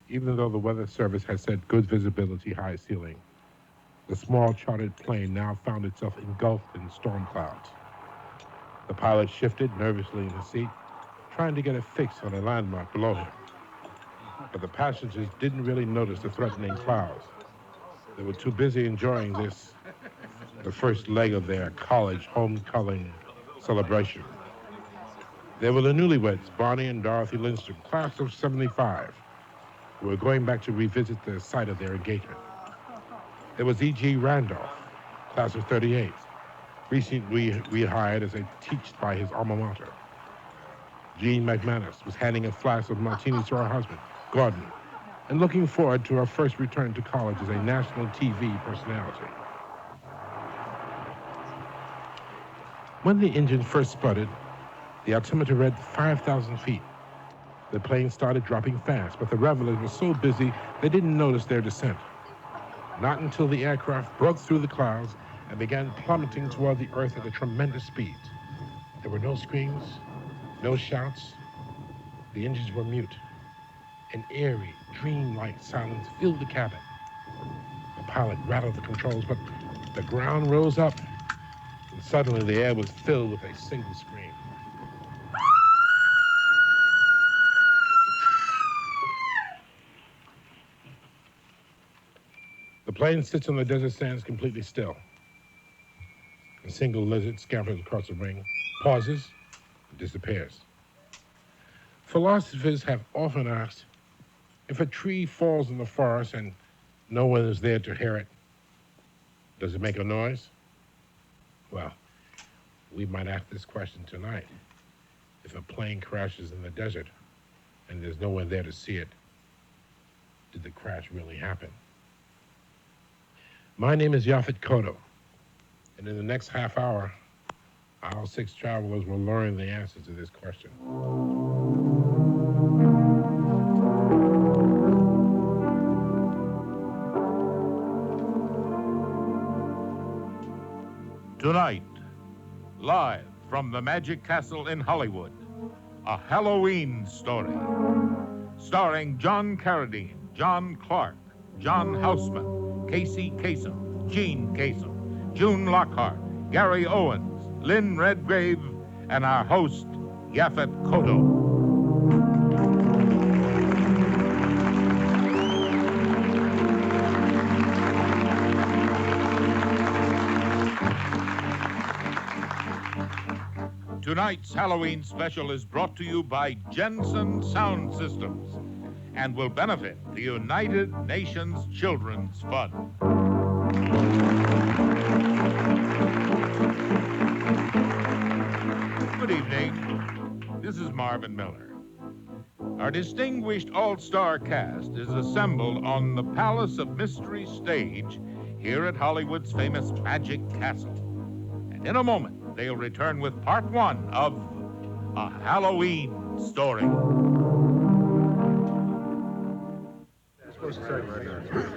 Even though the Weather Service had said good visibility, high ceiling, the small chartered plane now found itself engulfed in storm clouds. The pilot shifted nervously in his seat, trying to get a fix on a landmark below him. But the passengers didn't really notice the threatening clouds. They were too busy enjoying this, the first leg of their college homecoming celebration. They were the newlyweds, Barney and Dorothy Lindstrom, class of 75, who were going back to revisit the site of their engagement. There was E.G. Randolph, class of 38, recently rehired as a teacher by his alma mater. Jean McManus was handing a flask of martinis to her husband, Gordon, and looking forward to her first return to college as a national TV personality. When the engine first sputtered, the altimeter read 5,000 feet. The plane started dropping fast, but the revelers were so busy they didn't notice their descent. Not until the aircraft broke through the clouds and began plummeting toward the earth at a tremendous speed. There were no screams, no shouts. The engines were mute. An eerie, dreamlike silence filled the cabin. The pilot rattled the controls, but the ground rose up, and suddenly the air was filled with a single scream. The plane sits on the desert sands completely still. A single lizard scampers across the ring, pauses, and disappears. Philosophers have often asked, if a tree falls in the forest and no one is there to hear it, does it make a noise? Well, we might ask this question tonight. If a plane crashes in the desert and there's no one there to see it, did the crash really happen? My name is Yaphet Kotto, and in the next half hour, our 6 travelers will learn the answer to this question. Tonight, live from the Magic Castle in Hollywood, a Halloween story. Starring John Carradine, John Clark, John Houseman, Casey Kasem, Gene Kasem, June Lockhart, Gary Owens, Lynn Redgrave, and our host, Yaphet Kotto. Tonight's Halloween special is brought to you by Jensen Sound Systems and will benefit the United Nations Children's Fund. Good evening. This is Marvin Miller. Our distinguished all-star cast is assembled on the Palace of Mystery stage here at Hollywood's famous Magic Castle. And in a moment, they'll return with part 1 of A Halloween Story.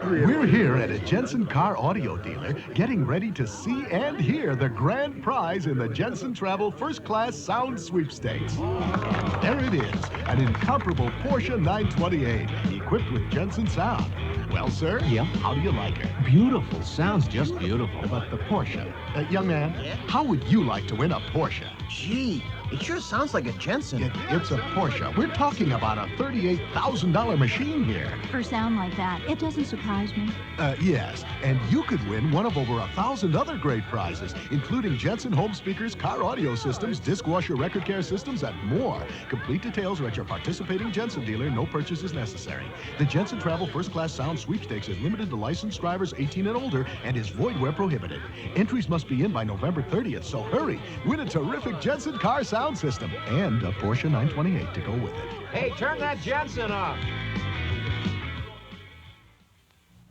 We're here at a Jensen car audio dealer getting ready to see and hear the grand prize in the Jensen Travel First Class Sound Sweepstakes. There it is, an incomparable Porsche 928 equipped with Jensen sound. Well, sir, Yeah? how do you like it? Beautiful. Sounds just beautiful. But the Porsche. Young man, Yeah? how would you like to win a Porsche? Gee, it sure sounds like a Jensen. It's a Porsche. We're talking about a $38,000 machine here. For sound like that, it doesn't surprise me. Yes, and you could win one of over 1,000 other great prizes, including Jensen home speakers, car audio systems, disc washer record care systems, and more. Complete details are at your participating Jensen dealer. No purchase is necessary. The Jensen Travel First Class Sound Sweepstakes is limited to licensed drivers 18 and older and is void where prohibited. Entries must be in by November 30th, so hurry. Win a terrific Jensen car sound system and a Porsche 928 to go with it. Hey, turn that Jensen off.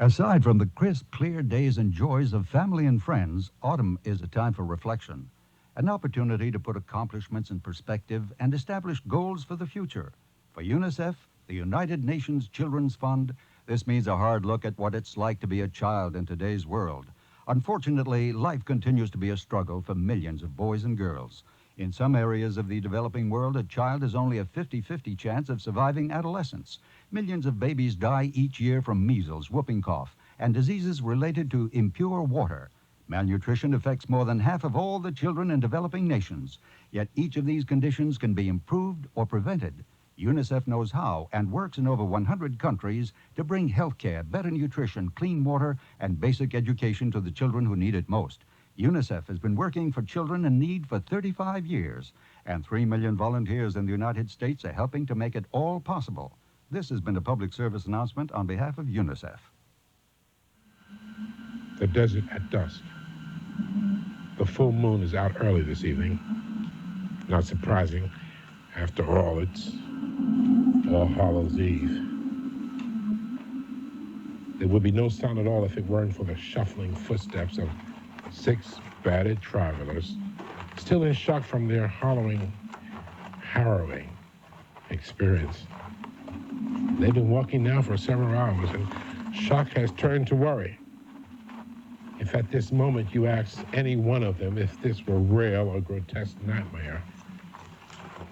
Aside from the crisp, clear days and joys of family and friends, autumn is a time for reflection, an opportunity to put accomplishments in perspective and establish goals for the future. For UNICEF, the United Nations Children's Fund, this means a hard look at what it's like to be a child in today's world. Unfortunately, life continues to be a struggle for millions of boys and girls. In some areas of the developing world, a child has only a 50-50 chance of surviving adolescence. Millions of babies die each year from measles, whooping cough, and diseases related to impure water. Malnutrition affects more than half of all the children in developing nations. Yet each of these conditions can be improved or prevented. UNICEF knows how and works in over 100 countries to bring health care, better nutrition, clean water, and basic education to the children who need it most. UNICEF has been working for children in need for 35 years, and 3 million volunteers in the United States are helping to make it all possible. This has been a public service announcement on behalf of UNICEF. The desert at dusk. The full moon is out early this evening. Not surprising. After all, it's All Hallows Eve. There would be no sound at all if it weren't for the shuffling footsteps of 6 battered travelers, still in shock from their harrowing experience. They've been walking now for several hours, and shock has turned to worry. If at this moment you asked any one of them if this were real or grotesque nightmare,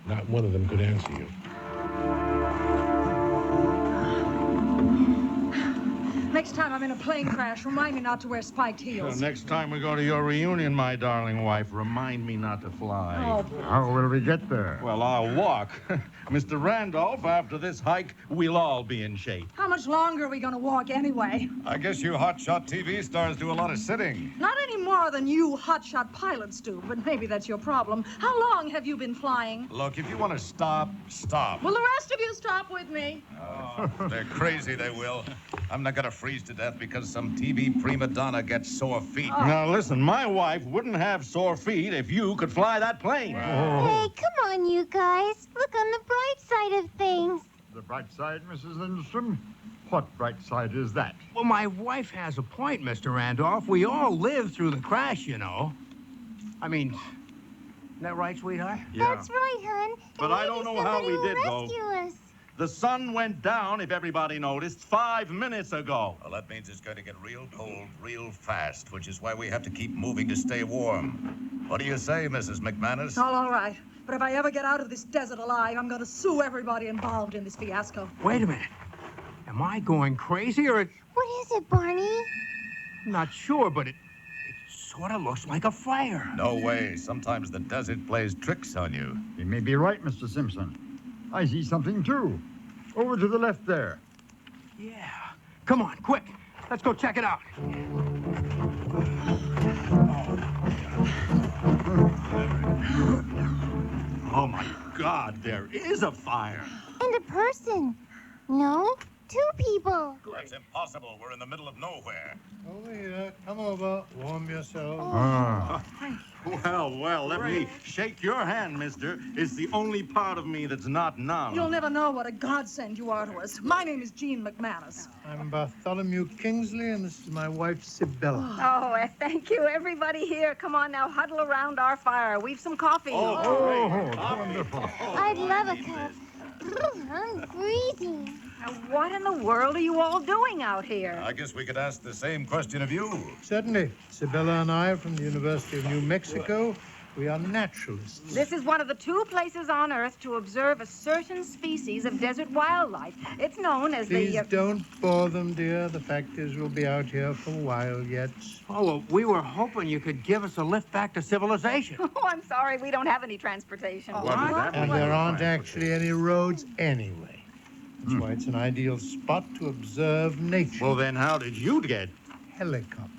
not one of them could answer you. Next time I'm in a plane crash, remind me not to wear spiked heels. Next time we go to your reunion, my darling wife, remind me not to fly. Oh, How will we get there? Well, I'll walk. Mr. Randolph, after this hike, we'll all be in shape. how much longer are we going to walk anyway? I guess you hotshot TV stars do a lot of sitting. Not any more than you hotshot pilots do, but maybe that's your problem. How long have you been flying? Look, if you want to stop, stop. Will the rest of you stop with me? They're crazy, they will. I'm not gonna freeze to death because some TV prima donna gets sore feet. Now, listen, my wife wouldn't have sore feet if you could fly that plane. Hey, come on, you guys. Look on the bright side of things. The bright side, Mrs. Lindstrom? What bright side is that? Well, my wife has a point, Mr. Randolph. We all lived through the crash, you know. I mean, isn't that right, sweetheart? That's right, hon. But And I don't maybe know how we somebody did, will though. rescue us. The sun went down, if everybody noticed, 5 minutes ago. Well, that means it's going to get real cold real fast, which is why we have to keep moving to stay warm. What do you say, Mrs. McManus? All right. But if I ever get out of this desert alive, I'm going to sue everybody involved in this fiasco. Wait a minute. Am I going crazy or What is it, Barney? I'm not sure, but it sort of looks like a fire. No way. Sometimes the desert plays tricks on you. You may be right, Mr. Simpson. I see something, too. Over to the left there. Yeah. Come on, quick. Let's go check it out. Oh, my God, there is a fire. And a person. No, 2 people. That's impossible. We're in the middle of nowhere. Over here. Come over. Warm yourself. Well, let me shake your hand, mister. It's the only part of me that's not numb. You'll never know what a godsend you are to us. My name is Jean McManus. I'm Bartholomew Kingsley, and this is my wife, Sibylla. Oh, thank you. Everybody here, come on now, huddle around our fire. We've some coffee. Wonderful. I'd love a cup. I'm freezing. Now, what in the world are you all doing out here? I guess we could ask the same question of you. Certainly. Sibylla and I are from the University of New Mexico. We are naturalists. This is one of the 2 places on Earth to observe a certain species of desert wildlife. It's known as Please don't bore them, dear. The fact is, we'll be out here for a while yet. Oh, well, we were hoping you could give us a lift back to civilization. Oh, I'm sorry, we don't have any transportation. And there aren't actually any roads anyway. That's why it's an ideal spot to observe nature. Well, then how did you get? Helicopter.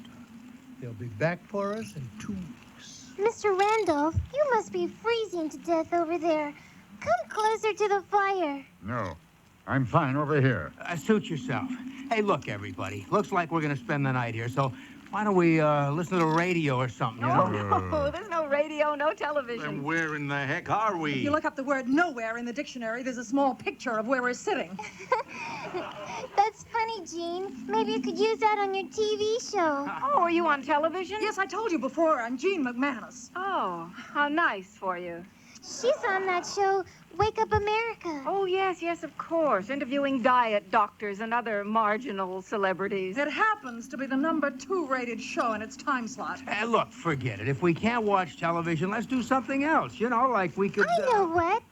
They'll be back for us in 2 weeks. Mr. Randolph, you must be freezing to death over there. Come closer to the fire. No, I'm fine over here. Suit yourself. Hey, look, everybody. Looks like we're going to spend the night here, so why don't we listen to the radio or something, you know? No, there's no radio, no television. Then where in the heck are If we? you look up the word nowhere in the dictionary, there's a small picture of where we're sitting. That's funny, Jean. Maybe you could use that on your TV show. Oh, are you on television? Yes, I told you before, I'm Jean McManus. Oh, how nice for you. She's on that show Wake Up America. Oh, yes, of course. Interviewing diet doctors and other marginal celebrities. It happens to be the #2 rated show in its time slot. Look, forget it. If we can't watch television, let's do something else. You know, like we could... I know what.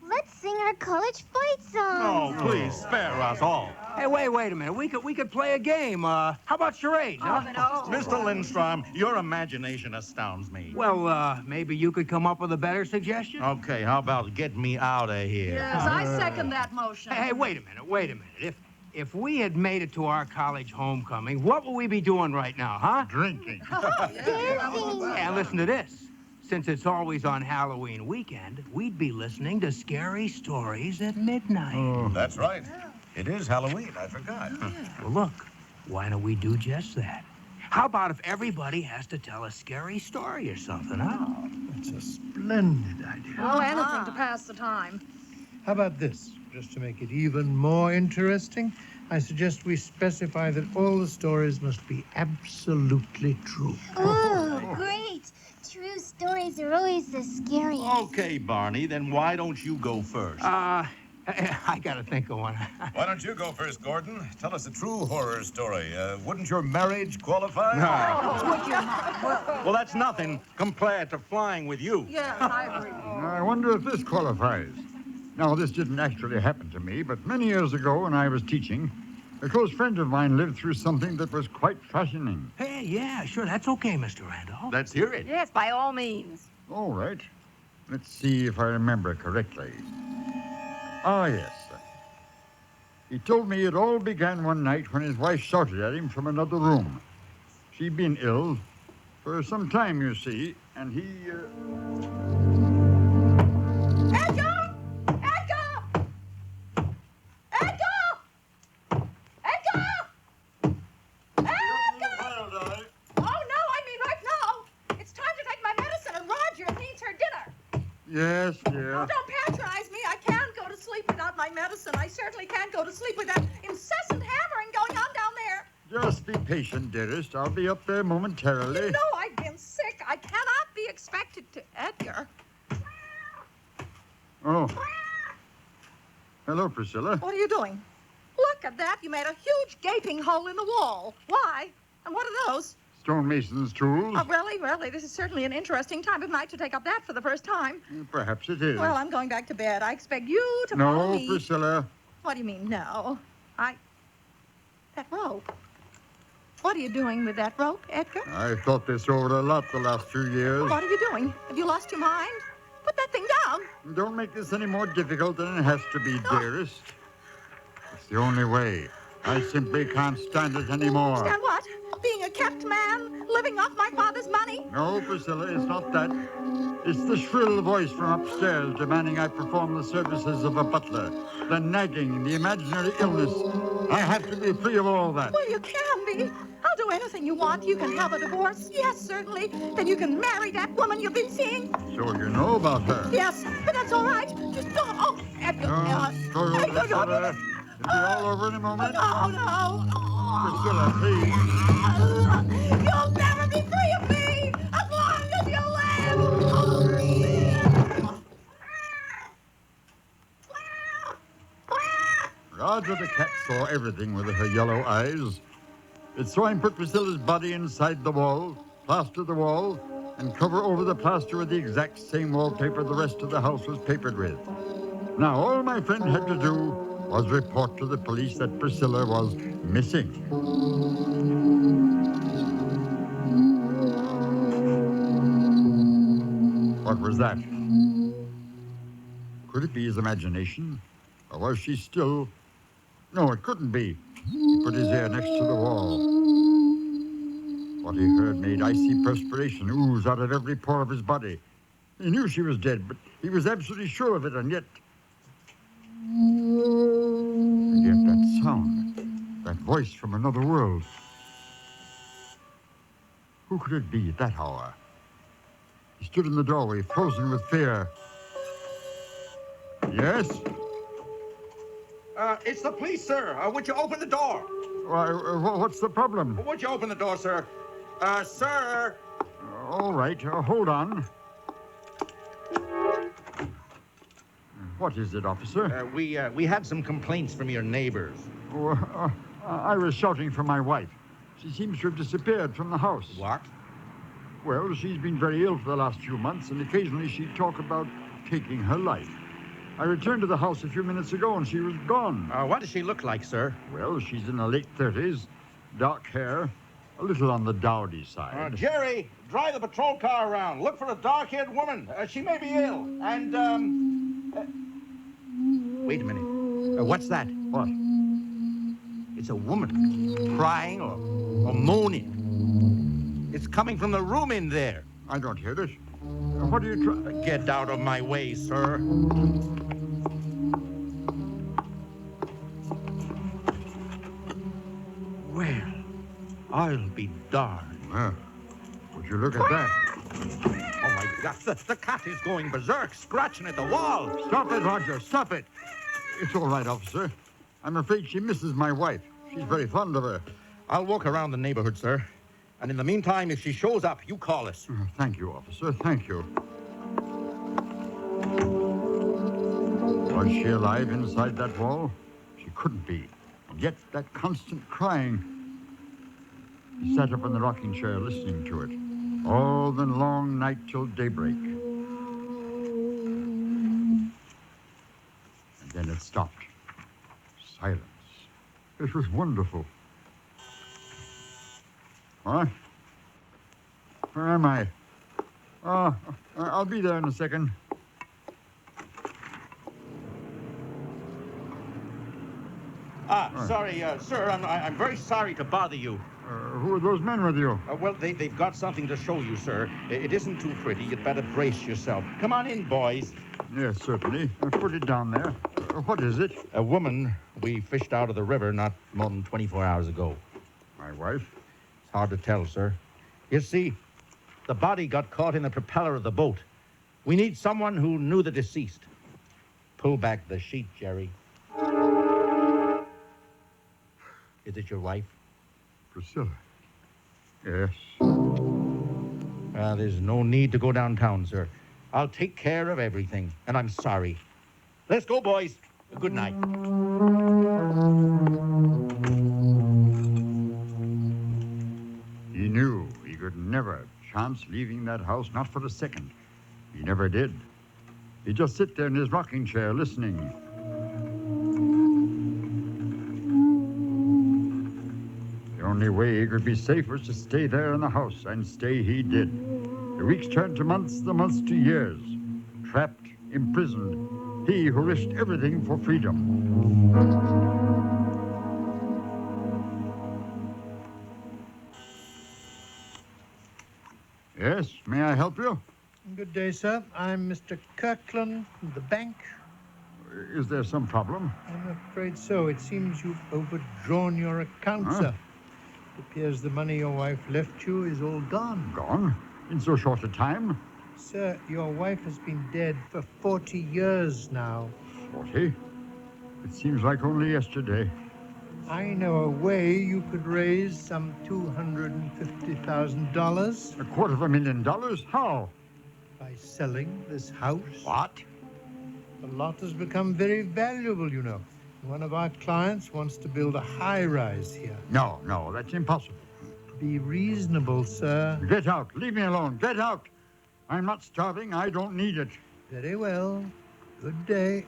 Let's sing our college fight song. Oh, please, spare us all. Hey, wait a minute. We could play a game. How about charades, huh? Oh, no. Mr. Lindstrom, your imagination astounds me. Well, maybe you could come up with a better suggestion? Okay, how about get me out of here? Yes, I second that motion. Hey, wait a minute. If we had made it to our college homecoming, what would we be doing right now, huh? Drinking. Dancing. And listen to this. Since it's always on Halloween weekend, we'd be listening to scary stories at midnight. That's right. It is Halloween. I forgot. Well, look, why don't we do just that? How about if everybody has to tell a scary story or something, huh? That's a splendid idea. Oh, anything to pass the time. How about this? Just to make it even more interesting, I suggest we specify that all the stories must be absolutely true. Ooh, great. True stories are always the scariest. Okay, Barney, then why don't you go first? I gotta think of one. Why don't you go first, Gordon? Tell us a true horror story. Wouldn't your marriage qualify? Well, that's nothing compared to flying with you. Yes, I agree. I wonder if this qualifies. Now, this didn't actually happen to me, but many years ago when I was teaching, a close friend of mine lived through something that was quite fascinating. Hey, yeah, sure, that's okay, Mr. Randolph. Let's hear it. Yes, by all means. All right. Let's see if I remember correctly. Ah, yes. He told me it all began one night when his wife shouted at him from another room. She'd been ill for some time, you see, and he... Edgar! Edgar! Edgar! Edgar! Edgar! Oh, no, I mean right now. It's time to take my medicine, and Roger needs her dinner. Yes, dear. Oh, don't patronize me. I can't go to sleep without my medicine. I certainly can't go to sleep with that incessant hammering going on down there. Just be patient, dearest. I'll be up there momentarily. You know I've been sick. I cannot be expected to... Edgar. Oh. Hello, Priscilla. What are you doing? Look at that. You made a huge gaping hole in the wall. Why? And what are those? Stonemason's tools. Oh, really? This is certainly an interesting time of night to take up that for the first time. Perhaps it is. Well, I'm going back to bed. I expect you to follow No, me. Priscilla. What do you mean, no? That rope. What are you doing with that rope, Edgar? I've thought this over a lot the last few years. What are you doing? Have you lost your mind? Put that thing down. Don't make this any more difficult than it has to be, dearest. It's the only way. I simply can't stand it anymore. Stand what? Being a kept man? Living off my father's money? No, Priscilla, it's not that. It's the shrill voice from upstairs demanding I perform the services of a butler. The nagging, the imaginary illness. I have to be free of all that. Well, you can be. I'll do anything you want. You can have a divorce. Yes, certainly. Then you can marry that woman you've been seeing. So you know about her? Yes, but that's all right. Just don't. Oh, Edgar. Priscilla. It'll be all over in a moment. No. Priscilla, please. You'll never be free of me as long as you live. Roger the cat saw everything with her yellow eyes. It saw him put Priscilla's body inside the wall, plaster the wall, and cover over the plaster with the exact same wallpaper the rest of the house was papered with. Now, all my friend had to do was report to the police that Priscilla was missing. What was that? Could it be his imagination? Or was she still... No, it couldn't be. He put his ear next to the wall. What he heard made icy perspiration ooze out of every pore of his body. He knew she was dead, but he was absolutely sure of it, and yet that sound, that voice from another world. Who could it be at that hour? He stood in the doorway, frozen with fear. Yes? It's the police, sir. Would you open the door? Why, what's the problem? Would you open the door, sir? Sir? All right, hold on. What is it, officer? We had some complaints from your neighbors. Oh, I was shouting for my wife. She seems to have disappeared from the house. What? Well, she's been very ill for the last few months, and occasionally she'd talk about taking her life. I returned to the house a few minutes ago, and she was gone. What does she look like, sir? Well, she's in her late 30s, dark hair, a little on the dowdy side. Jerry, drive the patrol car around. Look for a dark-haired woman. She may be ill. And, wait a minute. What's that? What? It's a woman crying or moaning. It's coming from the room in there. I don't hear it. What are you trying? Get out of my way, sir. Well, I'll be darned. Would you look at that? Oh, my God. The cat is going berserk, scratching at the wall. Stop it, Roger. Stop it. It's all right, officer. I'm afraid she misses my wife. She's very fond of her. I'll walk around the neighborhood, sir. And in the meantime, if she shows up, you call us. Thank you, officer. Thank you. Was she alive inside that wall? She couldn't be. And yet that constant crying. He sat up in the rocking chair listening to it. All the long night till daybreak. And then it stopped. Silence. It was wonderful. What? Where am I? Oh, I'll be there in a second. Sorry, sir. I'm very sorry to bother you. Who are those men with you? Well, they've got something to show you, sir. It isn't too pretty. You'd better brace yourself. Come on in, boys. Yes, certainly. Put it down there. What is it? A woman we fished out of the river not more than 24 hours ago. My wife? It's hard to tell, sir. You see, the body got caught in the propeller of the boat. We need someone who knew the deceased. Pull back the sheet, Jerry. Is it your wife? Priscilla. Yes. There's no need to go downtown, sir. I'll take care of everything, and I'm sorry. Let's go, boys. Good night. He knew he could never chance leaving that house, not for a second. He never did. He'd just sit there in his rocking chair listening. The only way he could be safe was to stay there in the house, and stay he did. The weeks turned to months, the months to years. Trapped, imprisoned, he who risked everything for freedom. Yes, may I help you? Good day, sir. I'm Mr. Kirkland from the bank. Is there some problem? I'm afraid so. It seems you've overdrawn your account, sir. It appears the money your wife left you is all gone. Gone? In so short a time? Sir, your wife has been dead for 40 years now. 40? It seems like only yesterday. I know a way you could raise some $250,000. $250,000? How? By selling this house. What? The lot has become very valuable, you know. One of our clients wants to build a high-rise here. No, that's impossible. Be reasonable, sir. Get out. Leave me alone. Get out. I'm not starving. I don't need it. Very well. Good day.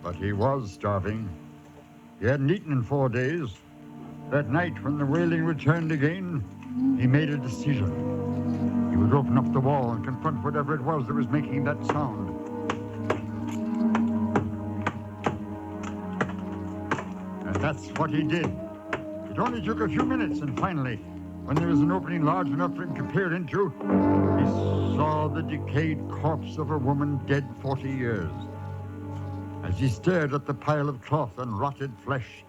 But he was starving. He hadn't eaten in 4 days. That night, when the wailing returned again, he made a decision. He would open up the wall and confront whatever it was that was making that sound. And that's what he did. It only took a few minutes, and finally, when there was an opening large enough for him to peer into, he saw the decayed corpse of a woman dead 40 years. As he stared at the pile of cloth and rotted flesh,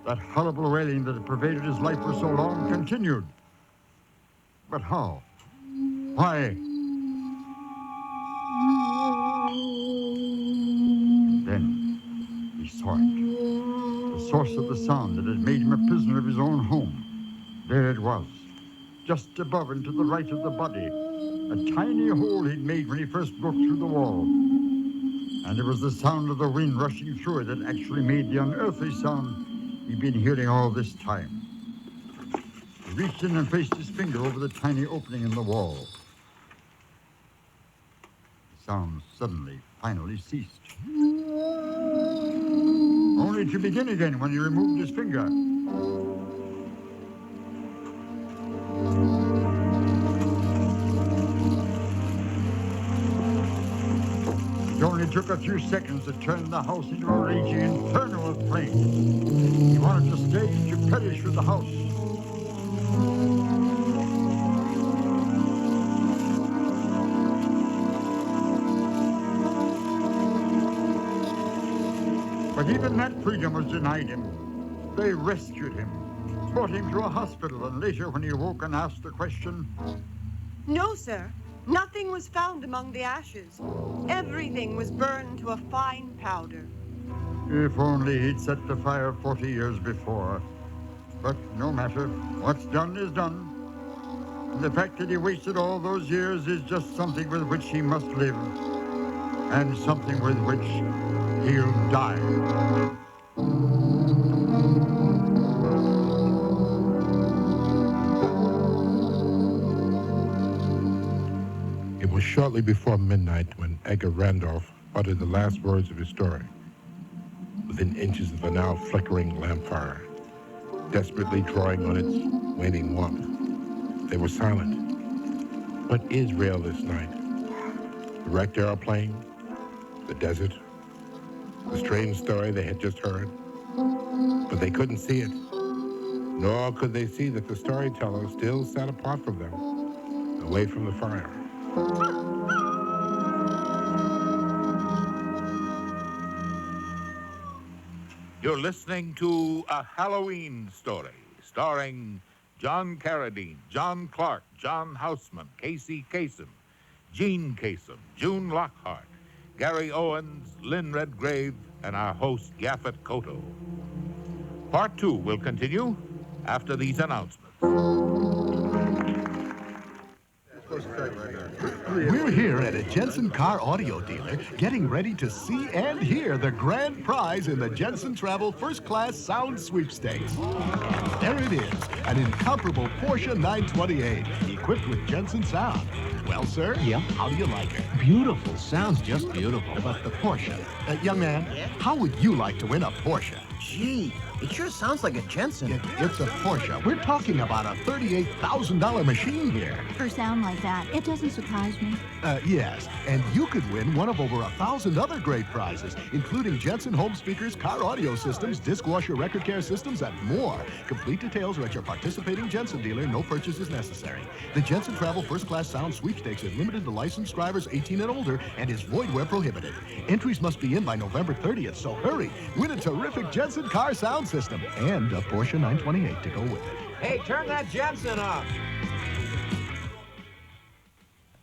that horrible wailing that had pervaded his life for so long continued. But how? Why? Then he saw it. The source of the sound that had made him a prisoner of his own home. There it was, just above and to the right of the body. a tiny hole he'd made when he first broke through the wall. And it was the sound of the wind rushing through it that actually made the unearthly sound he'd been hearing all this time. He reached in and placed his finger over the tiny opening in the wall. The sound suddenly, finally ceased. Only to begin again when he removed his finger. It only took a few seconds to turn the house into a raging inferno of flames. He wanted to stay, to perish with the house. But even that freedom was denied him. They rescued him, brought him to a hospital, and later when he awoke and asked the question, No, sir. Nothing was found among the ashes. Everything was burned to a fine powder. if only he'd set the fire 40 years before. But no matter. What's done is done. And the fact that he wasted all those years is just something with which he must live. And something with which he'll die. It was shortly before midnight when Edgar Randolph uttered the last words of his story, within inches of a now flickering lamp fire, desperately drawing on its waning warmth. They were silent. What is real this night? The wrecked airplane? The desert? The strange story they had just heard? But they couldn't see it, nor could they see that the storyteller still sat apart from them, away from the fire. You're listening to A Halloween Story, starring John Carradine, John Clark, John Houseman, Casey Kasem, Gene Kasem, June Lockhart, Gary Owens, Lynn Redgrave, and our host, Yaphet Kotto. Part 2 will continue after these announcements. We're here at a Jensen car audio dealer getting ready to see and hear the grand prize in the Jensen Travel First Class Sound Sweepstakes. There it is, an incomparable Porsche 928 equipped with Jensen sound. Well, sir, Yeah? how do you like it? Beautiful. Sounds just beautiful. But the Porsche, young man, how would you like to win a Porsche? Gee, it sure sounds like a Jensen. It's a Porsche. We're talking about a $38,000 machine here. For sound like that, it doesn't surprise me. Yes, and you could win one of over 1,000 other great prizes, including Jensen home speakers, car audio systems, disc washer record care systems, and more. Complete details are at your participating Jensen dealer. No purchase is necessary. The Jensen Travel First Class Sound Sweepstakes is limited to licensed drivers 18 and older and is void where prohibited. Entries must be in by November 30th, so hurry. Win a terrific Jensen car sound system and a Porsche 928 to go with it. Hey, turn that Jensen off.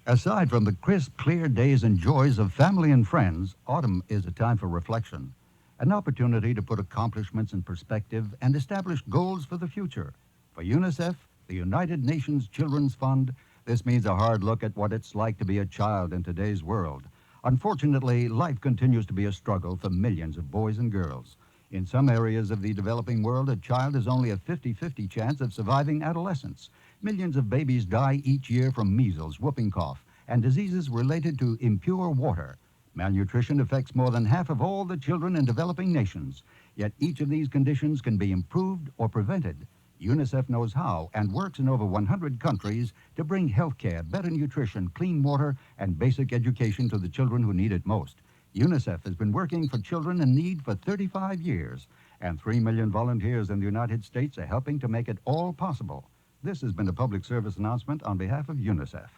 Aside from the crisp, clear days and joys of family and friends, autumn is a time for reflection, an opportunity to put accomplishments in perspective and establish goals for the future. For Unicef, the United Nations Children's Fund, this means a hard look at what it's like to be a child in today's world. Unfortunately, life continues to be a struggle for millions of boys and girls. In some areas of the developing world, a child has only a 50-50 chance of surviving adolescence. Millions of babies die each year from measles, whooping cough, and diseases related to impure water. Malnutrition affects more than half of all the children in developing nations. Yet each of these conditions can be improved or prevented. UNICEF knows how and works in over 100 countries to bring health care, better nutrition, clean water, and basic education to the children who need it most. UNICEF has been working for children in need for 35 years, and 3 million volunteers in the United States are helping to make it all possible. This has been a public service announcement on behalf of UNICEF.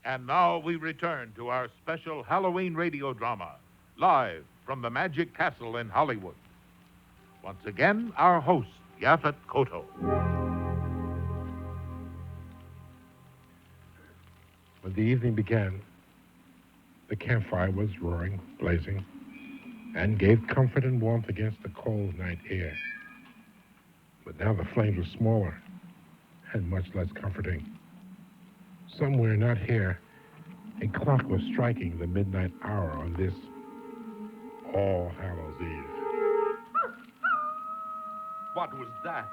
And now we return to our special Halloween radio drama, live from the Magic Castle in Hollywood. Once again, our host, Yaphet Kotto. When the evening began, the campfire was roaring, blazing, and gave comfort and warmth against the cold night air. But now the flames were smaller and much less comforting. Somewhere not here, a clock was striking the midnight hour on this All Hallows Eve. What was that?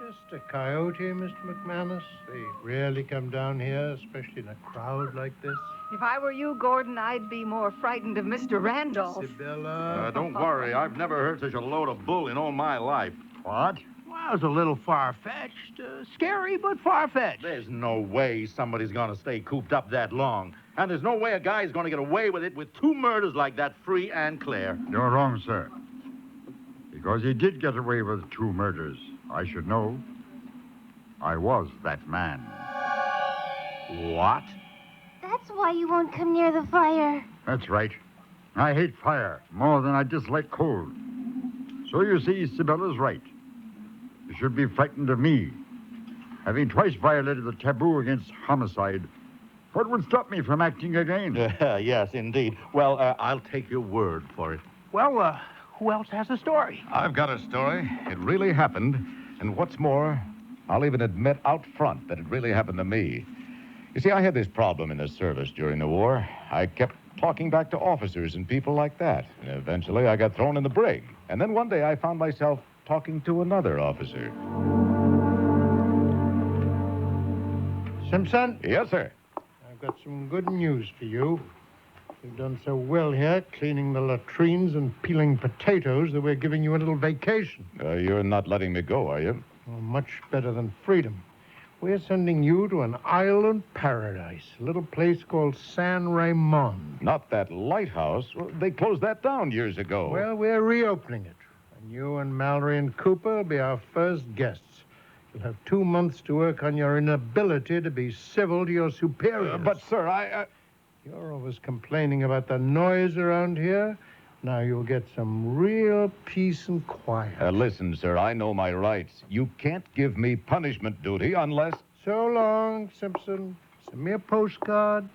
Just a coyote, Mr. McManus. They rarely come down here, especially in a crowd like this. If I were you, Gordon, I'd be more frightened of Mr. Randolph. Sibylla. Don't worry. I've never heard such a load of bull in all my life. What? Well, it's a little far-fetched. Scary, but far-fetched. There's no way somebody's gonna stay cooped up that long. And there's no way a guy's gonna get away with it with 2 murders like that, free and clear. You're wrong, sir. Because he did get away with 2 murders. I should know. I was that man. What? That's why you won't come near the fire. That's right. I hate fire more than I dislike cold. So you see, Sibylla's right. You should be frightened of me. Having twice violated the taboo against homicide, what would stop me from acting again? Yes, indeed. Well, I'll take your word for it. Well, who else has a story? I've got a story. It really happened. And what's more, I'll even admit out front that it really happened to me. You see, I had this problem in the service during the war. I kept talking back to officers and people like that. And eventually, I got thrown in the brig. And then one day, I found myself talking to another officer. Simpson? Yes, sir. I've got some good news for you. You've done so well here, cleaning the latrines and peeling potatoes, that we're giving you a little vacation. You're not letting me go, are you? Well, much better than freedom. We're sending you to an island paradise, a little place called San Ramon. Not that lighthouse. Well, they closed that down years ago. Well, we're reopening it. And you and Mallory and Cooper will be our first guests. You'll have 2 months to work on your inability to be civil to your superiors. But, sir, You're always complaining about the noise around here. Now you'll get some real peace and quiet. Listen, sir, I know my rights. You can't give me punishment duty unless... So long, Simpson. Send me a postcard.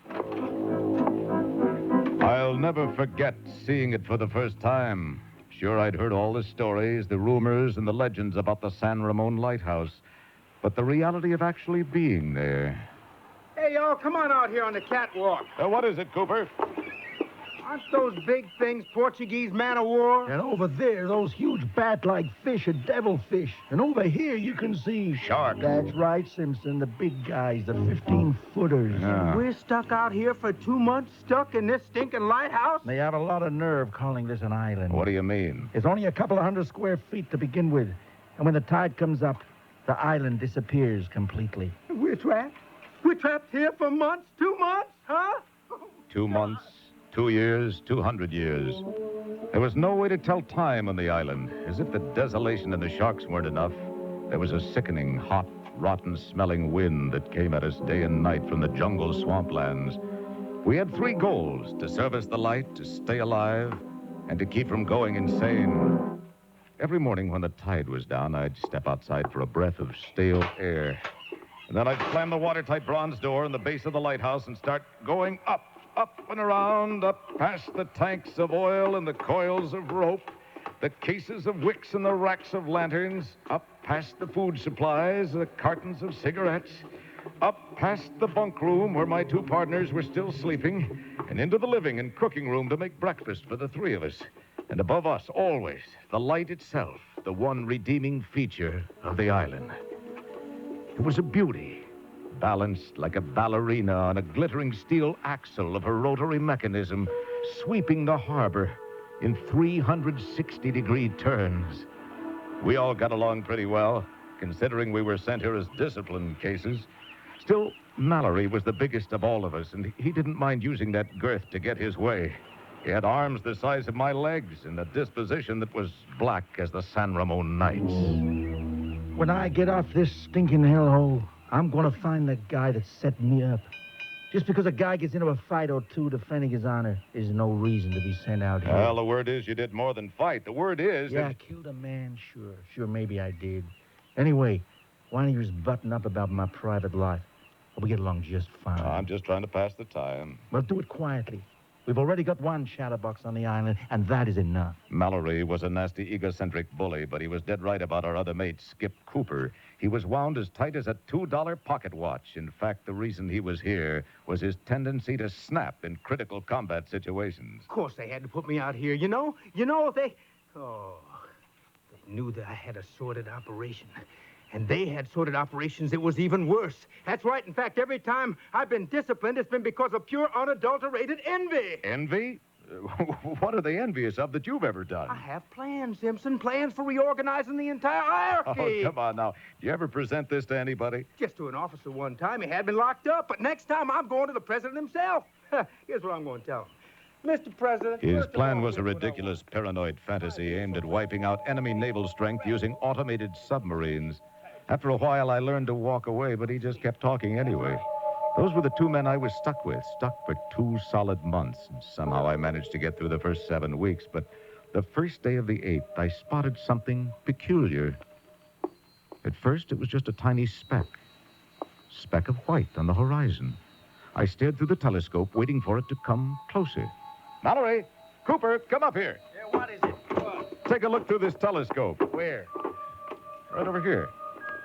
I'll never forget seeing it for the first time. Sure, I'd heard all the stories, the rumors, and the legends about the San Ramon Lighthouse. But the reality of actually being there... Hey, y'all, come on out here on the catwalk. What is it, Cooper? Aren't those big things Portuguese man-o-war? And over there, those huge bat-like fish are devilfish. And over here, you can see... Shark. That's right, Simpson. The big guys, the 15-footers. Yeah. We're stuck out here for 2 months, stuck in this stinking lighthouse? They have a lot of nerve calling this an island. What do you mean? It's only a couple of 100 square feet to begin with. And when the tide comes up, the island disappears completely. We're trapped? We're trapped here for months? 2 months, huh? 2 months, 2 years, 200 years. There was no way to tell time on the island. As if the desolation and the sharks weren't enough, there was a sickening, hot, rotten-smelling wind that came at us day and night from the jungle swamplands. We had 3 goals: to service the light, to stay alive, and to keep from going insane. Every morning when the tide was down, I'd step outside for a breath of stale air. And then I'd slam the watertight bronze door in the base of the lighthouse and start going up and around, up past the tanks of oil and the coils of rope, the cases of wicks and the racks of lanterns, up past the food supplies, the cartons of cigarettes, up past the bunk room where my 2 partners were still sleeping, and into the living and cooking room to make breakfast for the 3 of us. And above us, always, the light itself, the one redeeming feature of the island. It was a beauty, balanced like a ballerina on a glittering steel axle of her rotary mechanism, sweeping the harbor in 360-degree turns. We all got along pretty well, considering we were sent here as discipline cases. Still, Mallory was the biggest of all of us, and he didn't mind using that girth to get his way. He had arms the size of my legs and a disposition that was black as the San Ramon nights. When I get off this stinking hellhole, I'm going to find the guy that set me up. Just because a guy gets into a fight or 2 defending his honor is no reason to be sent out here. Well, the word is you did more than fight. The word is... Yeah, I killed a man, sure. Sure, maybe I did. Anyway, why don't you just button up about my private life? We get along just fine. I'm just trying to pass the time. Well, do it quietly. We've already got one chatterbox on the island, and that is enough. Mallory was a nasty, egocentric bully, but he was dead right about our other mate, Skip Cooper. He was wound as tight as a $2 pocket watch. In fact, the reason he was here was his tendency to snap in critical combat situations. Of course, they had to put me out here. They knew that I had a sordid operation. And they had sordid operations that was even worse. That's right. In fact, every time I've been disciplined, it's been because of pure, unadulterated envy. Envy? What are they envious of that you've ever done? I have plans, Simpson. Plans for reorganizing the entire hierarchy. Oh, come on now. Do you ever present this to anybody? Just to an officer one time. He had me locked up. But next time, I'm going to the president himself. Here's what I'm going to tell him. Mr. President... His plan was a ridiculous paranoid fantasy aimed at wiping out enemy naval strength using automated submarines. After a while, I learned to walk away, but he just kept talking anyway. Those were the two men I was stuck with, stuck for 2 solid months. And somehow I managed to get through the first 7 weeks, but the first day of the 8th, I spotted something peculiar. At first, it was just a tiny speck of white on the horizon. I stared through the telescope, waiting for it to come closer. Mallory! Cooper, come up here. Yeah, what is it? What? Take a look through this telescope. Where? Right over here.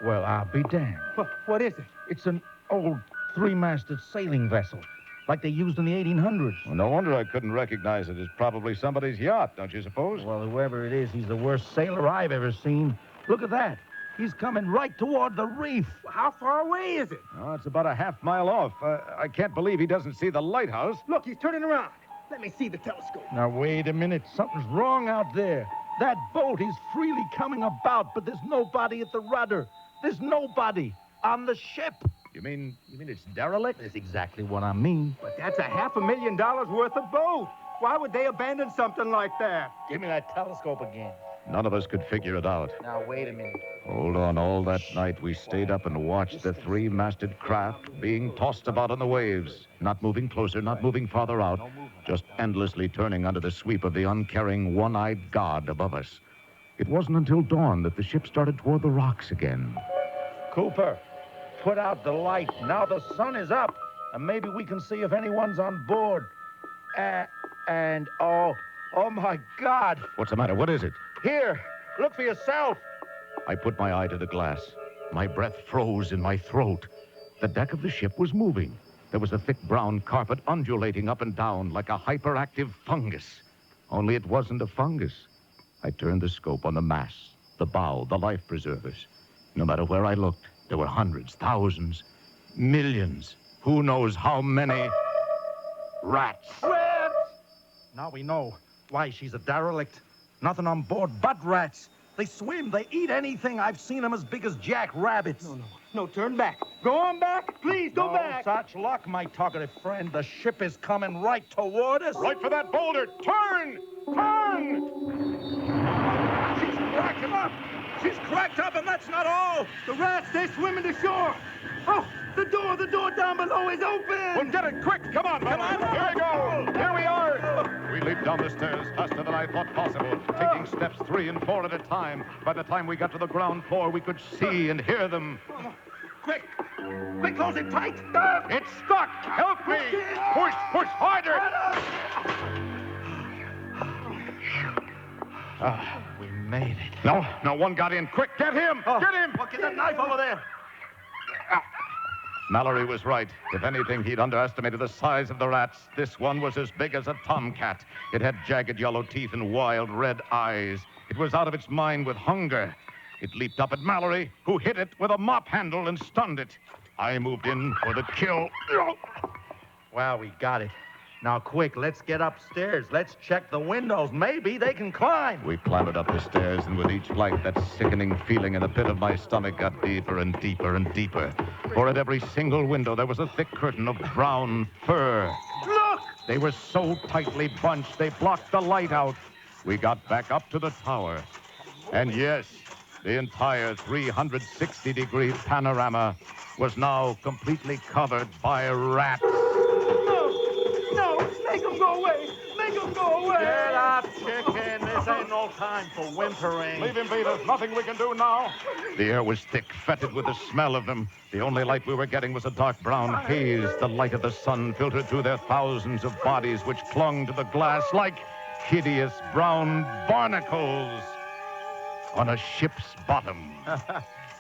Well, I'll be damned. What is it? It's an old 3-masted sailing vessel, like they used in the 1800s. Well, no wonder I couldn't recognize it. It's probably somebody's yacht, don't you suppose? Well, whoever it is, he's the worst sailor I've ever seen. Look at that. He's coming right toward the reef. How far away is it? Oh, it's about a half-mile off. I can't believe he doesn't see the lighthouse. Look, he's turning around. Let me see the telescope. Now, wait a minute. Something's wrong out there. That boat is freely coming about, but there's nobody at the rudder. There's nobody on the ship. You mean it's derelict? That's exactly what I mean. But that's $500,000 worth of boat. Why would they abandon something like that? Give me that telescope again. None of us could figure it out. Now, wait a minute. Hold on. All that night, we stayed up and watched the 3-masted craft being tossed about on the waves, not moving closer, not moving farther out, just endlessly turning under the sweep of the uncaring, one-eyed god above us. It wasn't until dawn that the ship started toward the rocks again. Cooper, put out the light. Now the sun is up, and maybe we can see if anyone's on board. Oh my God. What's the matter? What is it? Here, look for yourself. I put my eye to the glass. My breath froze in my throat. The deck of the ship was moving. There was a thick brown carpet undulating up and down like a hyperactive fungus. Only it wasn't a fungus. I turned the scope on the masts, the bow, the life preservers. No matter where I looked, there were hundreds, thousands, millions. Who knows how many rats. Rats! Now we know why she's a derelict. Nothing on board but rats. They swim, they eat anything. I've seen them as big as jackrabbits. No, turn back. Go on back. Please, go back. Such luck, my talkative friend. The ship is coming right toward us. Right for that boulder. Turn! Turn! She's cracked up. She's cracked up, and that's not all. The rats, they're swimming to shore. Oh, the door down below is open. Well, get it quick. Come on, Here we go. Here we are. We leaped down the stairs faster than I thought possible, taking steps 3 and 4 at a time. By the time we got to the ground floor, we could see and hear them. Quick, close it tight. It's stuck. Help me. Push harder. We made it. No, one got in. Quick, get him. Get him. Look at the knife over there. Mallory was right. If anything, he'd underestimated the size of the rats. This one was as big as a tomcat. It had jagged yellow teeth and wild red eyes. It was out of its mind with hunger. It leaped up at Mallory, who hit it with a mop handle and stunned it. I moved in for the kill. Well, we got it. Now, quick, let's get upstairs. Let's check the windows. Maybe they can climb. We clambered up the stairs, and with each flight, that sickening feeling in the pit of my stomach got deeper and deeper and deeper. For at every single window, there was a thick curtain of brown fur. Look! They were so tightly bunched, they blocked the light out. We got back up to the tower. And yes, the entire 360-degree panorama was now completely covered by rats. No, make them go away. Make them go away. Get up, chicken. This This ain't no time for whimpering. Leave him be. There's nothing we can do now. The air was thick, fetid with the smell of them. The only light we were getting was a dark brown haze. The light of the sun filtered through their thousands of bodies which clung to the glass like hideous brown barnacles on a ship's bottom.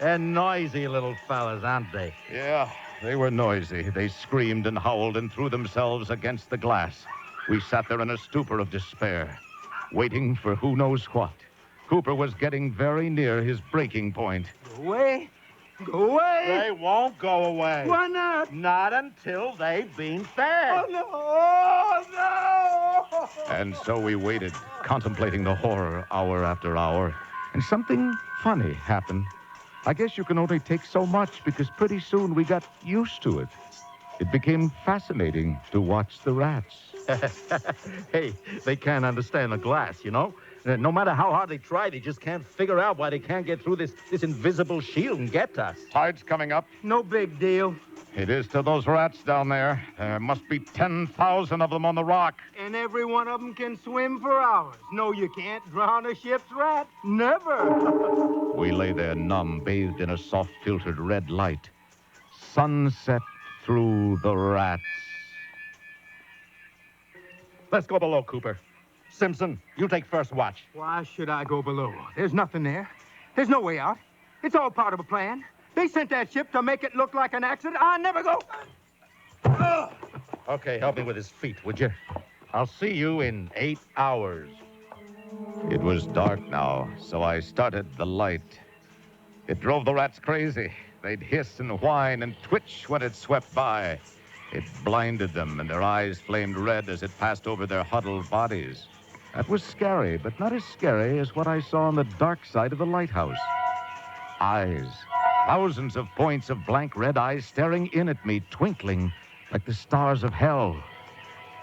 They're noisy little fellas, aren't they? Yeah, they were noisy. They screamed and howled and threw themselves against the glass. We sat there in a stupor of despair, waiting for who knows what. Cooper was getting very near his breaking point. Go away. Go away. They won't go away. Why not? Not until they've been fed. Oh, no. Oh, no. And so we waited, contemplating the horror hour after hour. And something funny happened. I guess you can only take so much because pretty soon we got used to it. It became fascinating to watch the rats. Hey, they can't understand the glass, you know? No matter how hard they try, they just can't figure out why they can't get through this invisible shield and get to us. Tide's coming up. No big deal. It is to those rats down there. There must be 10,000 of them on the rock. And every one of them can swim for hours. No, you can't drown a ship's rat. Never. We lay there numb, bathed in a soft filtered red light. Sunset through the rats. Let's go below, Cooper. Simpson, you take first watch. Why should I go below? There's nothing there. There's no way out. It's all part of a plan. They sent that ship to make it look like an accident. I'll never go. Okay, help me with his feet, would you? I'll see you in 8 hours. It was dark now, so I started the light. It drove the rats crazy. They'd hiss and whine and twitch when it swept by. It blinded them, and their eyes flamed red as it passed over their huddled bodies. That was scary, but not as scary as what I saw on the dark side of the lighthouse. Eyes. Thousands of points of blank red eyes staring in at me, twinkling like the stars of hell.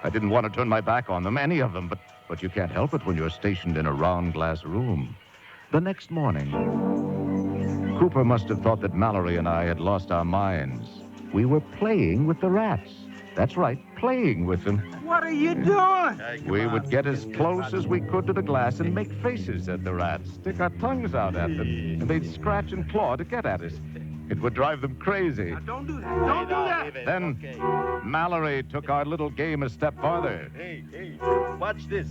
I didn't want to turn my back on them, any of them, but you can't help it when you're stationed in a round glass room. The next morning, Cooper must have thought that Mallory and I had lost our minds. We were playing with the rats. That's right, playing with them. What are you doing? We would get as close as we could to the glass and make faces at the rats, stick our tongues out at them, and they'd scratch and claw to get at us. It would drive them crazy. Now, don't do that. Don't do that. Then Mallory took our little game a step farther. Hey, watch this.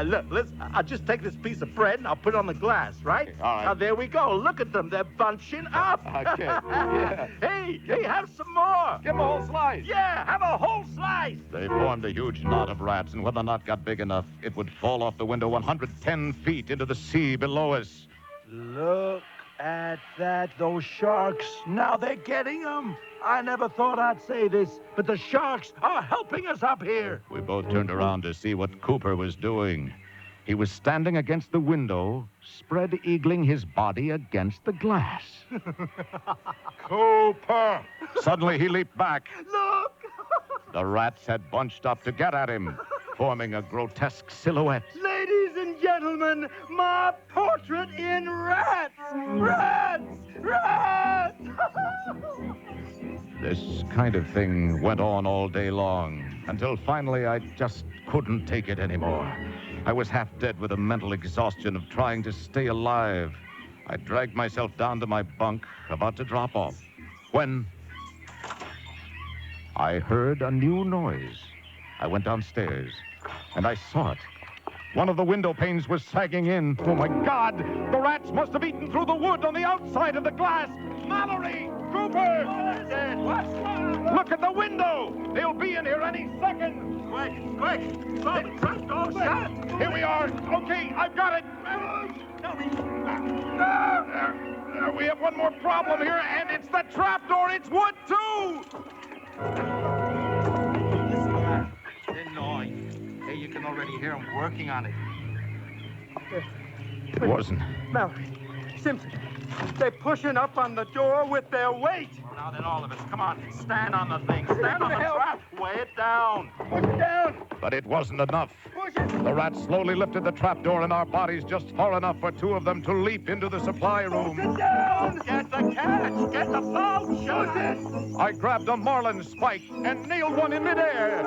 Look, I'll just take this piece of bread and I'll put it on the glass, right? All right. Now, there we go. Look at them. They're bunching up. Okay, yeah. Hey, have some more. Give them a whole slice. Yeah, have a whole slice. They formed a huge knot of rats, and when the knot got big enough, it would fall off the window 110 feet into the sea below us. Look at that, those sharks. Now they're getting them. I never thought I'd say this, but the sharks are helping us up here. We both turned around to see what Cooper was doing. He was standing against the window, spread-eagling his body against the glass. Cooper! Suddenly, he leaped back. Look! The rats had bunched up to get at him, forming a grotesque silhouette. Ladies and gentlemen, my portrait in rats! Rats! Rats! This kind of thing went on all day long, until finally I just couldn't take it anymore. I was half dead with the mental exhaustion of trying to stay alive. I dragged myself down to my bunk, about to drop off, when I heard a new noise. I went downstairs, and I saw it. One of the window panes was sagging in. Oh, my God! The rats must have eaten through the wood on the outside of the glass! Mallory! Cooper! What is it? What's wrong? Look at the window! They'll be in here any second! Quick! Stop the trap door shut! Here we are! Okay, I've got it! We have one more problem here, and it's the trapdoor! It's wood, too! They're noise. Hey, you can already hear them working on it. It wasn't. Mallory, Simpson, they're pushing up on the door with their weight. Now then, all of us, come on, stand on the thing. Stand on the trap. Weigh it down. Push it down. But it wasn't enough. Push it. The rats slowly lifted the trapdoor in our bodies just far enough for two of them to leap into the supply room. Push it down. Get the catch. Get the boat. Shoot it. I grabbed a marlin spike and nailed one in midair.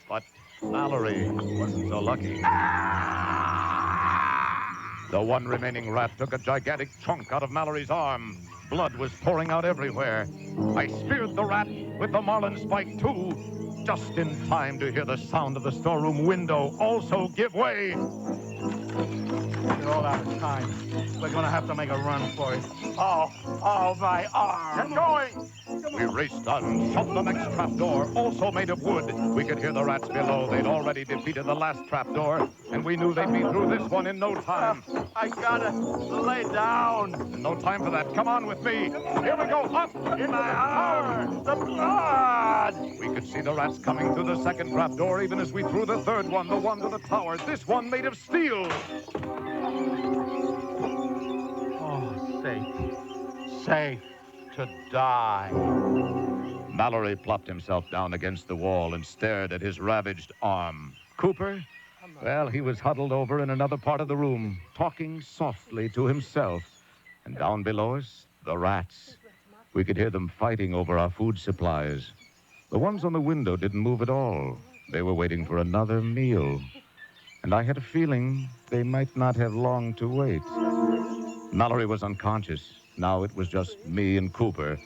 But Mallory wasn't so lucky. The one remaining rat took a gigantic chunk out of Mallory's arm. Blood was pouring out everywhere. I speared the rat with the marlin spike, too, just in time to hear the sound of the storeroom window also give way. We're all out of time. We're gonna have to make a run for it. Oh, my arm. Get going! We raced on, shoved the next trapdoor, also made of wood. We could hear the rats below. They'd already defeated the last trapdoor, and we knew they'd be through this one in no time. I gotta lay down. No time for that. Come on with me. Here we go. Up! In my arm! The blood! We could see the rats coming through the second trapdoor even as we threw the third one, the one to the tower. This one made of steel. Oh, safe. Safe to die. Mallory plopped himself down against the wall and stared at his ravaged arm. Cooper? Well, he was huddled over in another part of the room, talking softly to himself. And down below us, the rats. We could hear them fighting over our food supplies. The ones on the window didn't move at all. They were waiting for another meal. And I had a feeling they might not have long to wait. Mallory was unconscious. Now it was just me and Cooper.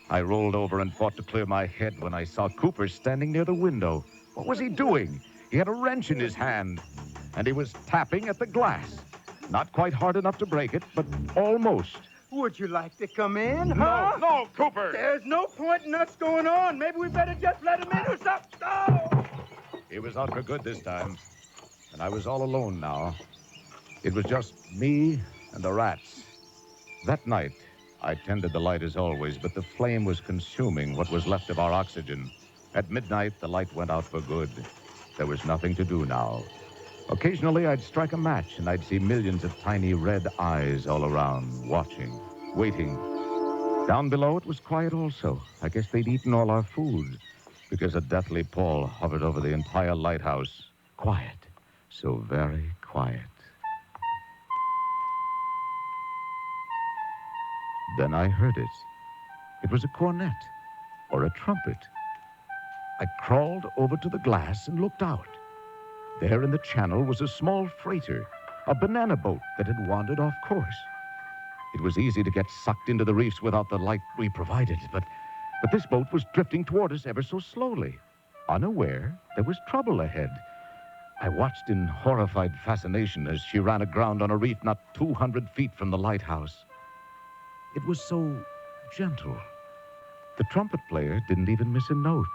I rolled over and fought to clear my head when I saw Cooper standing near the window. What was he doing? He had a wrench in his hand, and he was tapping at the glass. Not quite hard enough to break it, but almost. Would you like to come in, huh? No, Cooper! There's no point in us going on. Maybe we better just let him in or something. Oh! He was out for good this time, and I was all alone now. It was just me and the rats. That night, I tended the light as always, but the flame was consuming what was left of our oxygen. At midnight, the light went out for good. There was nothing to do now. Occasionally, I'd strike a match, and I'd see millions of tiny red eyes all around, watching, waiting. Down below, it was quiet also. I guess they'd eaten all our food, because a deathly pall hovered over the entire lighthouse. Quiet, so very quiet. Then I heard it. It was a cornet, or a trumpet. I crawled over to the glass and looked out. There in the channel was a small freighter, a banana boat that had wandered off course. It was easy to get sucked into the reefs without the light we provided, but this boat was drifting toward us ever so slowly. Unaware, there was trouble ahead. I watched in horrified fascination as she ran aground on a reef not 200 feet from the lighthouse. It was so gentle. The trumpet player didn't even miss a note.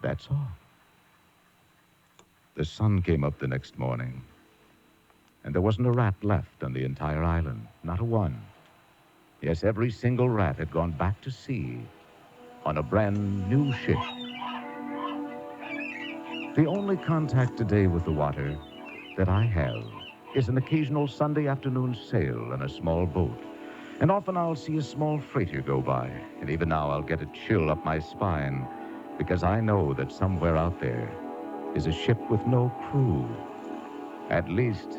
That's all. The sun came up the next morning, and there wasn't a rat left on the entire island, not a one. Yes, every single rat had gone back to sea on a brand new ship. The only contact today with the water that I have is an occasional Sunday afternoon sail in a small boat. And often I'll see a small freighter go by, and even now I'll get a chill up my spine, because I know that somewhere out there is a ship with no crew. At least,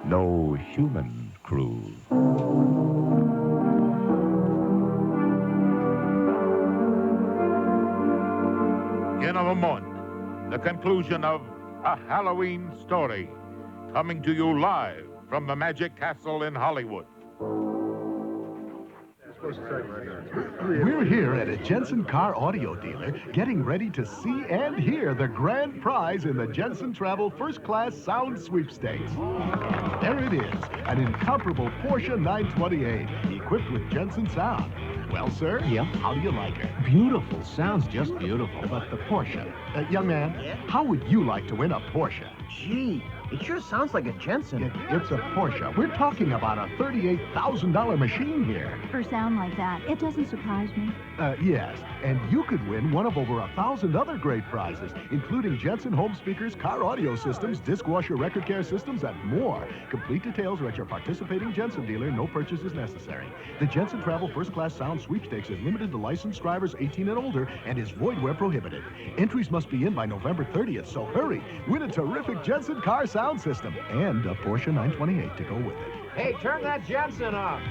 no human crew. In a moment, the conclusion of A Halloween Story, coming to you live from the Magic Castle in Hollywood. We're here at a Jensen car audio dealer getting ready to see and hear the grand prize in the Jensen Travel First Class Sound Sweepstakes. There it is, an incomparable Porsche 928 equipped with Jensen sound. Well, sir, yeah? How do you like her? Beautiful. Sounds just beautiful. But the Porsche. Young man, how would you like to win a Porsche? Gee, it sure sounds like a Jensen. It's a Porsche. We're talking about a $38,000 machine here. For sound like that, it doesn't surprise me. Yes, and you could win one of over 1,000 other great prizes, including Jensen home speakers, car audio systems, disc washer record care systems, and more. Complete details are at your participating Jensen dealer. No purchase is necessary. The Jensen Travel First Class Sound Sweepstakes is limited to licensed drivers 18 and older and is void where prohibited. Entries must be in by November 30th, so hurry. Win a terrific Jensen car sound system and a Porsche 928 to go with it. Hey, turn that Jensen off.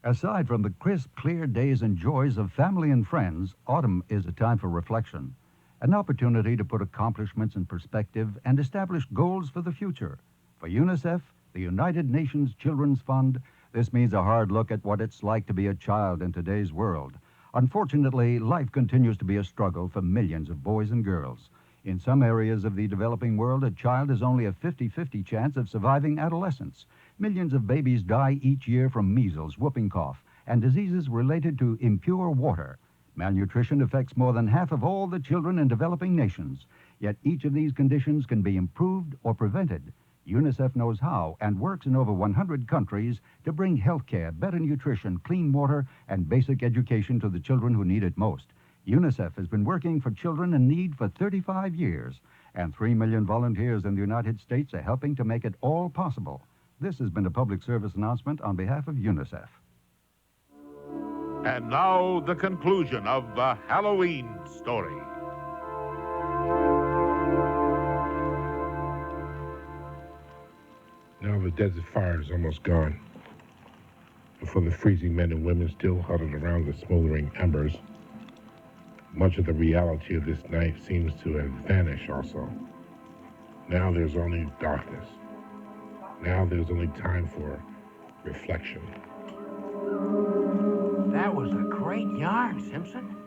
Aside from the crisp, clear days and joys of family and friends, autumn is a time for reflection. an opportunity to put accomplishments in perspective and establish goals for the future. For UNICEF, the United Nations Children's Fund, this means a hard look at what it's like to be a child in today's world. Unfortunately, life continues to be a struggle for millions of boys and girls. In some areas of the developing world, a child has only a 50-50 chance of surviving adolescence. Millions of babies die each year from measles, whooping cough, and diseases related to impure water. Malnutrition affects more than half of all the children in developing nations. Yet each of these conditions can be improved or prevented. UNICEF knows how and works in over 100 countries to bring health care, better nutrition, clean water, and basic education to the children who need it most. UNICEF has been working for children in need for 35 years, and 3 million volunteers in the United States are helping to make it all possible. This has been a public service announcement on behalf of UNICEF. And now, the conclusion of the Halloween story. Now the desert fire is almost gone. And for the freezing men and women still huddled around the smoldering embers, much of the reality of this night seems to have vanished also. Now there's only darkness. Now there's only time for reflection. That was a great yarn, Simpson.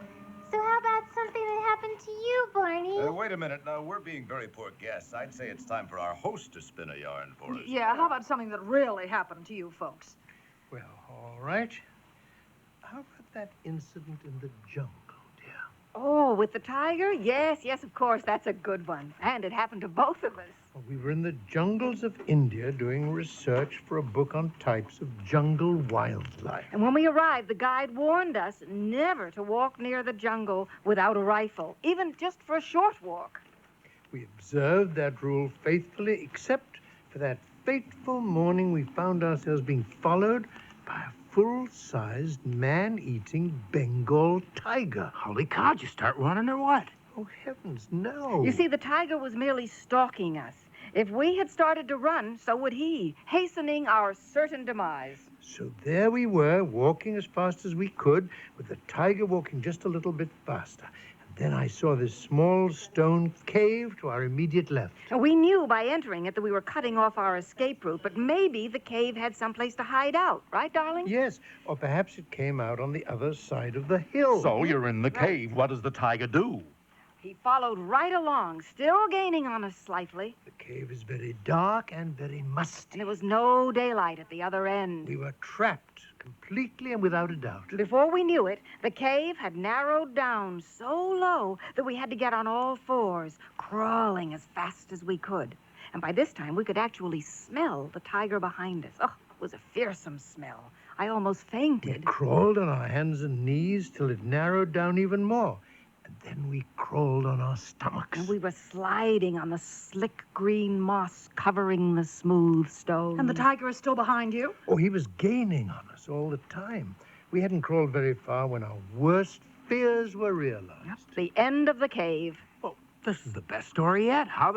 So how about something that happened to you, Barney? Wait a minute. Now, we're being very poor guests. I'd say it's time for our host to spin a yarn for us. Yeah, how about something that really happened to you folks? Well, all right. How about that incident in the jungle? Oh, with the tiger? Yes, of course. That's a good one. And it happened to both of us. Well, we were in the jungles of India doing research for a book on types of jungle wildlife. And when we arrived, the guide warned us never to walk near the jungle without a rifle, even just for a short walk. We observed that rule faithfully, except for that fateful morning we found ourselves being followed by a full-sized, man-eating Bengal tiger. Holy cow, did you start running or what? Oh, heavens, no. You see, the tiger was merely stalking us. If we had started to run, so would he, hastening our certain demise. So there we were, walking as fast as we could, with the tiger walking just a little bit faster. Then I saw this small stone cave to our immediate left. We knew by entering it that we were cutting off our escape route, but maybe the cave had someplace to hide out. Right, darling? Yes, or perhaps it came out on the other side of the hill. So you're in the cave. What does the tiger do? He followed right along, still gaining on us slightly. The cave is very dark and very musty. And there was no daylight at the other end. We were trapped completely and without a doubt. Before we knew it, the cave had narrowed down so low that we had to get on all fours, crawling as fast as we could. And by this time, we could actually smell the tiger behind us. Oh, it was a fearsome smell. I almost fainted. We crawled on our hands and knees till it narrowed down even more. And then we crawled on our stomachs. And we were sliding on the slick green moss covering the smooth stone. And the tiger is still behind you? Oh, he was gaining on us all the time. We hadn't crawled very far when our worst fears were realized. Yep, the end of the cave. Well, this is the best story yet. How'd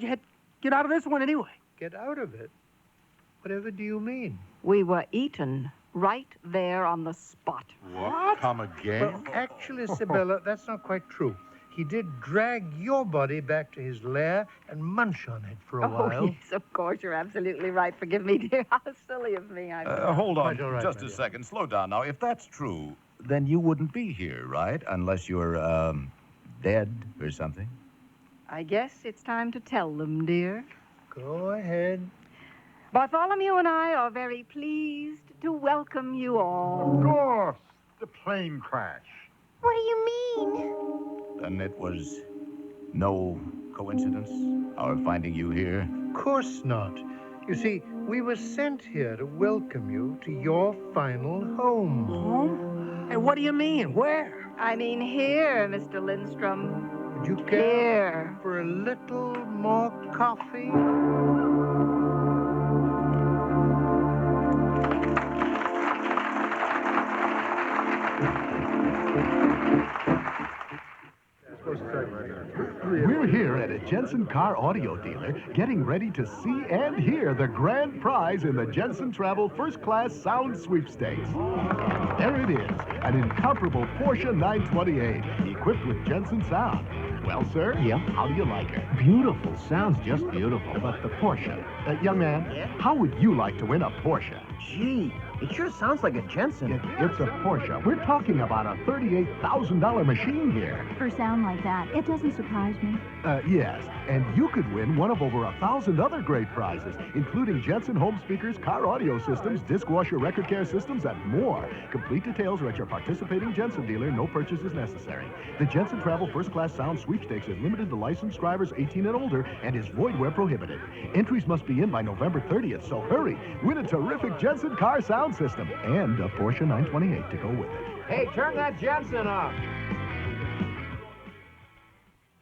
you get out of this one anyway? Get out of it? Whatever do you mean? We were eaten right there on the spot. What? Come again? Well, actually, Isabella, that's not quite true. He did drag your body back to his lair and munch on it for a while. Oh, yes, of course. You're absolutely right. Forgive me, dear. How silly of me. Hold on Quite all right, just Maria. a second. Slow down now. If that's true, then you wouldn't be here, right? Unless you're, dead or something. I guess it's time to tell them, dear. Go ahead. Bartholomew and I are very pleased to welcome you all. Of course, the plane crash. What do you mean? Then it was no coincidence, our finding you here? Of course not. You see, we were sent here to welcome you to your final home. Home? Hey, what do you mean? Where? I mean here, Mr. Lindstrom. Would you care Here. for a little more coffee? We're here at a Jensen car audio dealer, getting ready to see and hear the grand prize in the Jensen Travel First Class Sound Sweepstakes. There it is, an incomparable Porsche 928, equipped with Jensen sound. Well, sir, how do you like her? Beautiful. Sounds just beautiful. But the Porsche. Young man, how would you like to win a Porsche? Gee, it sure sounds like a Jensen. It's a Porsche. We're talking about a $38,000 machine here. For sound like that, it doesn't surprise me. Yes, and you could win one of over 1,000 other great prizes, including Jensen home speakers, car audio systems, disc washer record care systems, and more. Complete details are at your participating Jensen dealer. No purchase is necessary. The Jensen Travel First Class Sound Sweepstakes is limited to licensed drivers 18 and older and is void where prohibited. Entries must be in by November 30th, so hurry. Win a terrific Jensen car sound system and a Porsche 928 to go with it. Hey, turn that Jensen off.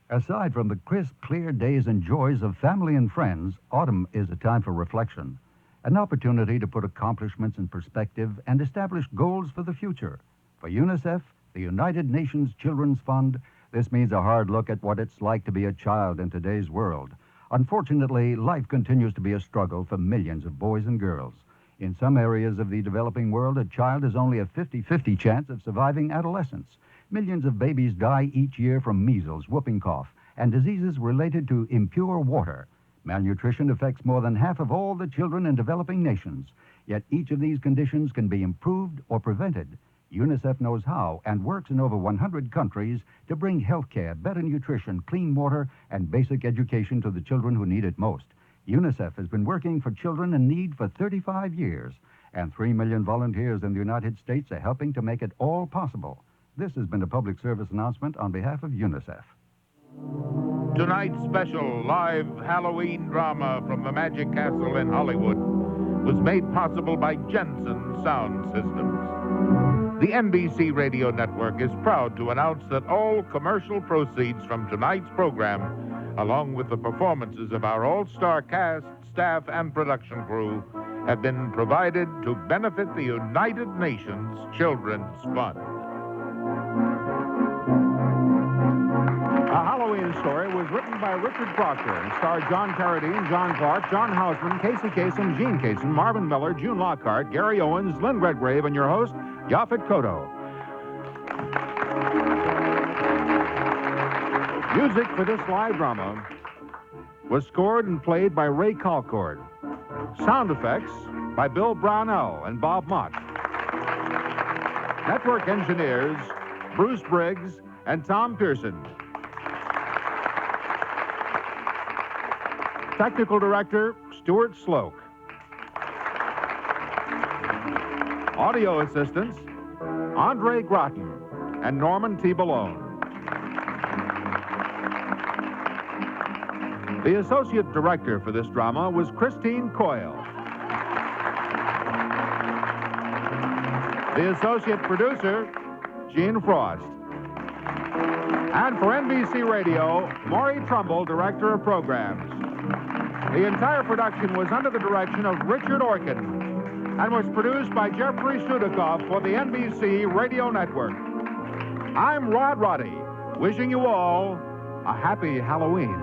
Aside from the crisp, clear days and joys of family and friends, autumn is a time for reflection, an opportunity to put accomplishments in perspective and establish goals for the future. For Unicef, the United Nations Children's Fund, this means a hard look at what it's like to be a child in today's world. Unfortunately, life continues to be a struggle for millions of boys and girls. In some areas of the developing world, a child has only a 50-50 chance of surviving adolescence. Millions of babies die each year from measles, whooping cough, and diseases related to impure water. Malnutrition affects more than half of all the children in developing nations. Yet each of these conditions can be improved or prevented. UNICEF knows how and works in over 100 countries to bring health care, better nutrition, clean water, and basic education to the children who need it most. UNICEF has been working for children in need for 35 years, and 3 million volunteers in the United States are helping to make it all possible. This has been a public service announcement on behalf of UNICEF. Tonight's special live Halloween drama from the Magic Castle in Hollywood was made possible by Jensen Sound Systems. The NBC Radio Network is proud to announce that all commercial proceeds from tonight's program, along with the performances of our all-star cast, staff, and production crew, have been provided to benefit the United Nations Children's Fund. A Halloween Story was written by Richard Proctor and starred John Carradine, John Clark, John Houseman, Casey Kasem, Gene Kasem, Marvin Miller, June Lockhart, Gary Owens, Lynn Redgrave, and your host, Yaphet Kotto. Music for this live drama was scored and played by Ray Colcord. Sound effects by Bill Brownell and Bob Mott. Network engineers, Bruce Briggs and Tom Pearson. Technical director, Stuart Sloak. Audio assistants, Andre Groton and Norman T. Balone. The associate director for this drama was Christine Coyle. The associate producer, Gene Frost. And for NBC Radio, Maury Trumbull, director of programs. The entire production was under the direction of Richard Orkin and was produced by Jeffrey Sudikoff for the NBC Radio Network. I'm Rod Roddy, wishing you all a happy Halloween.